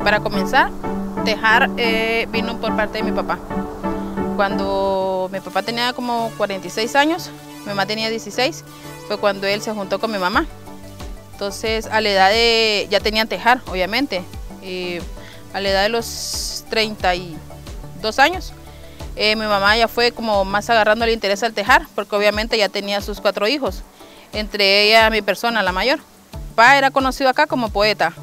Para comenzar, tejar vino por parte de mi papá. Cuando mi papá tenía como 46 años, mi mamá tenía 16, fue cuando él se juntó con mi mamá. Entonces, a la edad de, ya tenían tejar, obviamente, a la edad de los 32 años, mi mamá ya fue como más agarrando el interés al tejar, porque obviamente ya tenía sus 4 hijos, entre ellas mi persona, la mayor. Mi papá era conocido acá como poeta.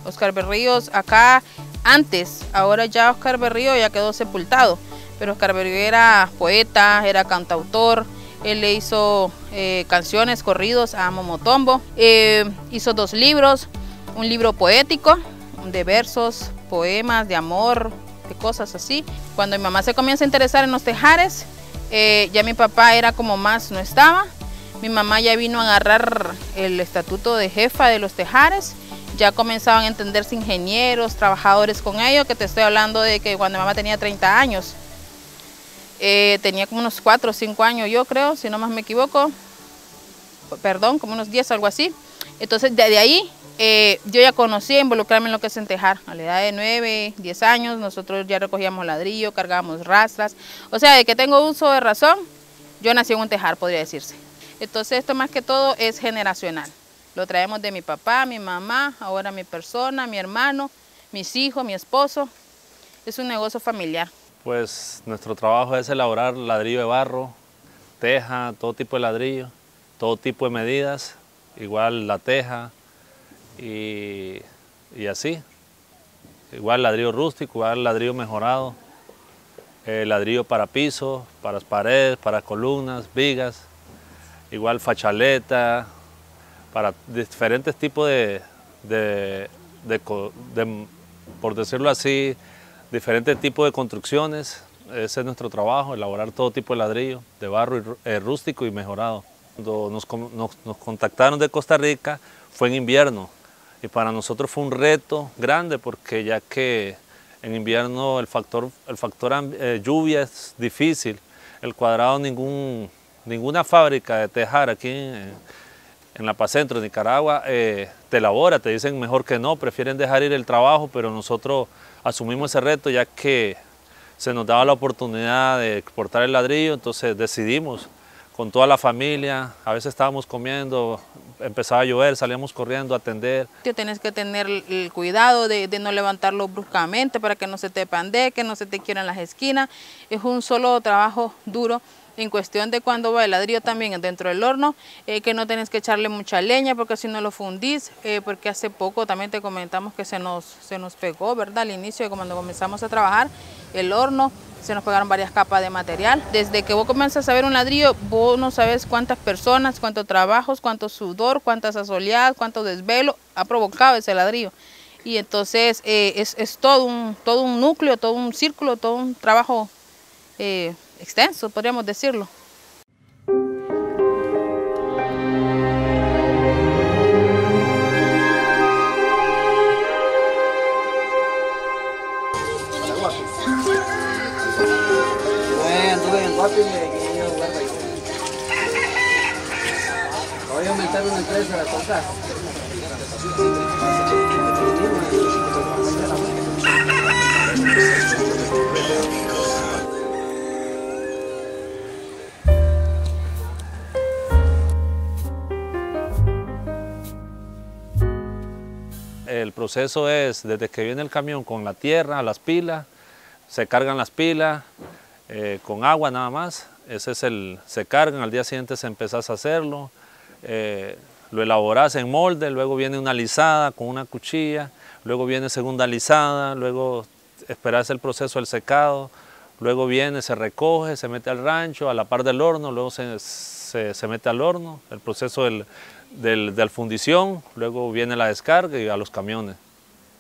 Oscar Berríos acá antes, ahora ya Oscar Berríos ya quedó sepultado, pero Oscar Berríos era poeta, era cantautor, él le hizo canciones, corridos a Momotombo, hizo 2 libros, un libro poético de versos, poemas, de amor, de cosas así. Cuando mi mamá se comienza a interesar en los tejares, ya mi papá era como más, no estaba, mi mamá ya vino a agarrar el estatuto de jefa de los tejares. Ya comenzaban a entenderse ingenieros, trabajadores con ellos, que te estoy hablando de que cuando mi mamá tenía 30 años, tenía como unos 4 o 5 años yo creo, si no más me equivoco, perdón, como unos 10, algo así. Entonces desde ahí yo ya conocía involucrarme en lo que es en tejar. A la edad de 9, 10 años nosotros ya recogíamos ladrillo, cargábamos rastras, o sea, de que tengo uso de razón, yo nací en un tejar, podría decirse. Entonces esto más que todo es generacional. Lo traemos de mi papá, mi mamá, ahora mi persona, mi hermano, mis hijos, mi esposo. Es un negocio familiar. Pues nuestro trabajo es elaborar ladrillo de barro, teja, todo tipo de ladrillo, todo tipo de medidas, igual la teja y así. Igual ladrillo rústico, igual ladrillo mejorado, ladrillo para piso, para paredes, para columnas, vigas, igual fachaleta, para diferentes tipos por decirlo así, diferentes tipos de construcciones. Ese es nuestro trabajo, elaborar todo tipo de ladrillo, de barro rústico y mejorado. Cuando nos contactaron de Costa Rica fue en invierno y para nosotros fue un reto grande porque ya que en invierno el factor lluvia es difícil. El cuadrado, ninguna fábrica de tejar aquí en La Paz Centro, Nicaragua, te elabora, te dicen mejor que no, prefieren dejar ir el trabajo, pero nosotros asumimos ese reto ya que se nos daba la oportunidad de exportar el ladrillo, entonces decidimos con toda la familia, a veces estábamos comiendo, empezaba a llover, salíamos corriendo a atender. Tienes que tener el cuidado de no levantarlo bruscamente para que no se te pandee, que no se te quieran las esquinas. Es un solo trabajo duro. En cuestión de cuando va el ladrillo también dentro del horno, que no tienes que echarle mucha leña porque si no lo fundís, porque hace poco también te comentamos que se nos pegó, ¿verdad? Al inicio de cuando comenzamos a trabajar, el horno, se nos pegaron varias capas de material. Desde que vos comienzas a ver un ladrillo, vos no sabes cuántas personas, cuántos trabajos, cuánto sudor, cuántas asoleadas, cuánto desvelo ha provocado ese ladrillo. Y entonces es todo un núcleo, todo un círculo, todo un trabajo extenso, podríamos decirlo. Voy a aumentar una empresa a comprar. proceso es desde que viene el camión con la tierra, las pilas, se cargan las pilas con agua nada más, se cargan, al día siguiente se empezás a hacerlo, lo elaborás en molde, luego viene una lisada con una cuchilla, luego viene segunda lisada, luego esperás el proceso del secado, luego viene, se recoge, se mete al rancho a la par del horno, luego se mete al horno, el proceso de fundición, luego viene la descarga y a los camiones.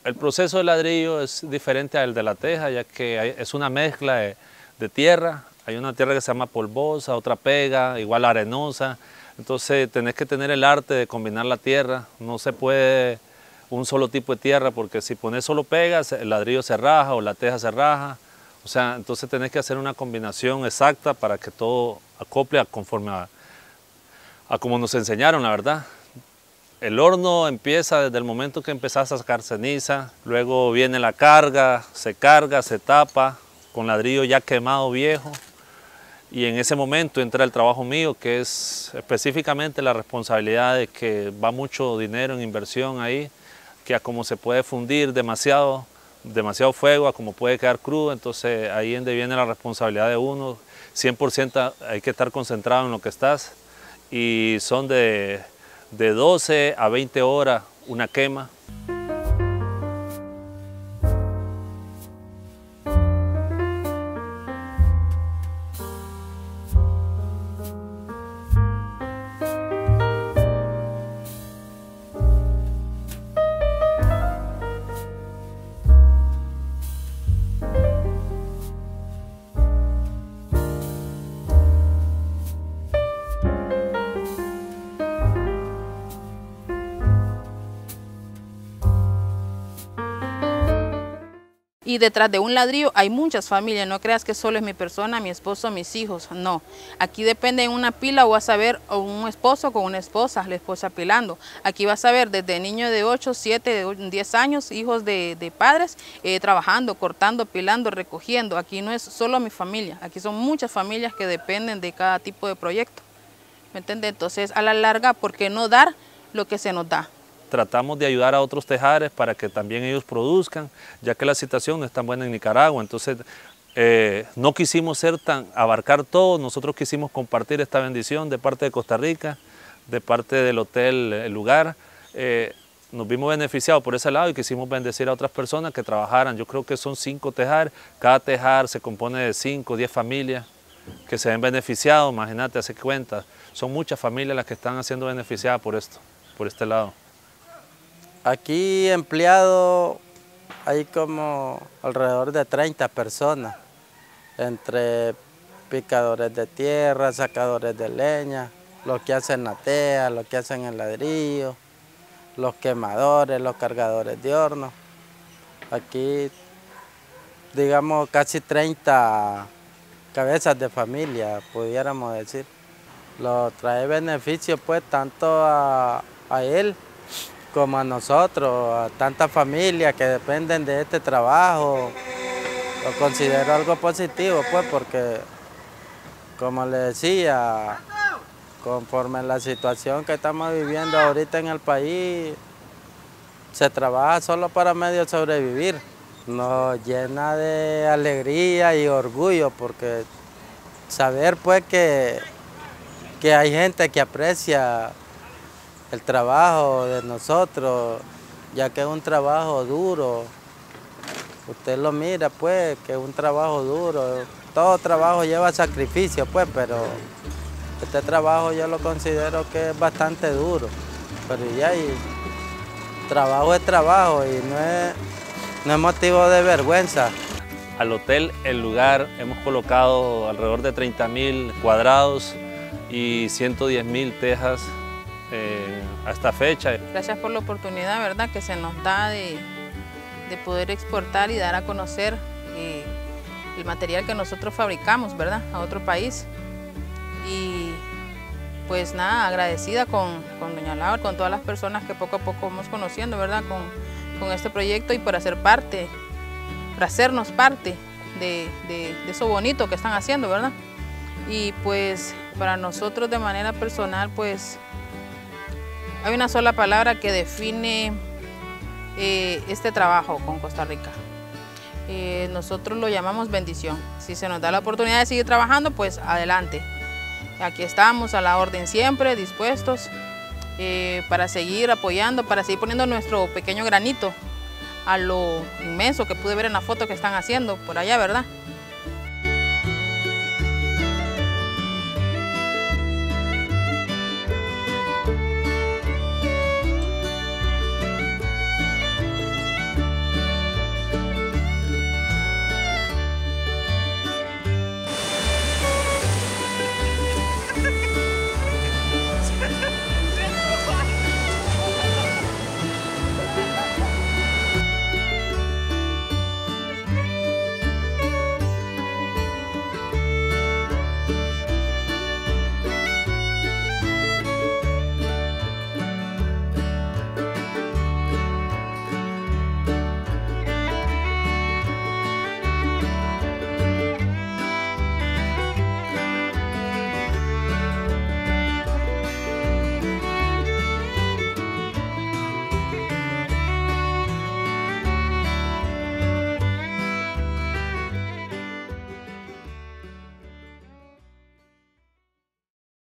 El proceso de ladrillo es diferente al de la teja, ya que es una mezcla de tierra. Hay una tierra que se llama polvosa, otra pega, igual arenosa. Entonces tenés que tener el arte de combinar la tierra. No se puede un solo tipo de tierra, porque si pones solo pegas, el ladrillo se raja o la teja se raja. O sea, entonces tenés que hacer una combinación exacta para que todo acople conforme a como nos enseñaron, la verdad. El horno empieza desde el momento que empezás a sacar ceniza, luego viene la carga, se tapa con ladrillo ya quemado viejo, y en ese momento entra el trabajo mío, que es específicamente la responsabilidad de que va mucho dinero en inversión ahí, que a como se puede fundir demasiado fuego, a como puede quedar crudo, entonces ahí es donde viene la responsabilidad de uno, 100% hay que estar concentrado en lo que estás, y son de 12 a 20 horas una quema. Y detrás de un ladrillo hay muchas familias, no creas que solo es mi persona, mi esposo, mis hijos, no. Aquí depende de una pila o vas a ver un esposo con una esposa, la esposa pilando. Aquí vas a ver desde niños de 8, 7, 10 años, hijos de padres, trabajando, cortando, pilando, recogiendo. Aquí no es solo mi familia, aquí son muchas familias que dependen de cada tipo de proyecto. ¿Me entiendes? Entonces, a la larga, ¿por qué no dar lo que se nos da? Tratamos de ayudar a otros tejares para que también ellos produzcan, ya que la situación no es tan buena en Nicaragua. Entonces, no quisimos abarcar todo, nosotros quisimos compartir esta bendición de parte de Costa Rica, de parte del hotel El Lugar. Nos vimos beneficiados por ese lado y quisimos bendecir a otras personas que trabajaran. Yo creo que son 5 tejares, cada tejar se compone de 5 o 10 familias que se ven beneficiados. Imagínate, hace cuenta, son muchas familias las que están siendo beneficiadas por esto, por este lado. Aquí empleado hay como alrededor de 30 personas, entre picadores de tierra, sacadores de leña, los que hacen la teja, los que hacen el ladrillo, los quemadores, los cargadores de horno. Aquí, digamos, casi 30 cabezas de familia, pudiéramos decir. Lo trae beneficio pues tanto a él como a nosotros, a tantas familias que dependen de este trabajo. Lo considero algo positivo, pues, porque, como le decía, conforme la situación que estamos viviendo ahorita en el país, se trabaja solo para medio sobrevivir. Nos llena de alegría y orgullo, porque saber, pues, que hay gente que aprecia el trabajo de nosotros, ya que es un trabajo duro. Usted lo mira, pues, que es un trabajo duro. Todo trabajo lleva sacrificio, pues, pero este trabajo yo lo considero que es bastante duro. Pero ya, y trabajo es trabajo y no es motivo de vergüenza. Al hotel El Lugar hemos colocado alrededor de 30.000 cuadrados y 110.000 tejas a esta fecha. Gracias por la oportunidad, ¿verdad?, que se nos da de poder exportar y dar a conocer el material que nosotros fabricamos, ¿verdad?, a otro país. Y pues nada, agradecida con doña Laura, con todas las personas que poco a poco vamos conociendo, ¿verdad?, con este proyecto, y por hacernos parte de eso bonito que están haciendo, ¿verdad? Y pues para nosotros de manera personal, pues hay una sola palabra que define este trabajo con Costa Rica. Nosotros lo llamamos bendición. Si se nos da la oportunidad de seguir trabajando, pues adelante. Aquí estamos a la orden siempre, dispuestos para seguir apoyando, para seguir poniendo nuestro pequeño granito a lo inmenso que pude ver en la foto que están haciendo por allá, ¿verdad?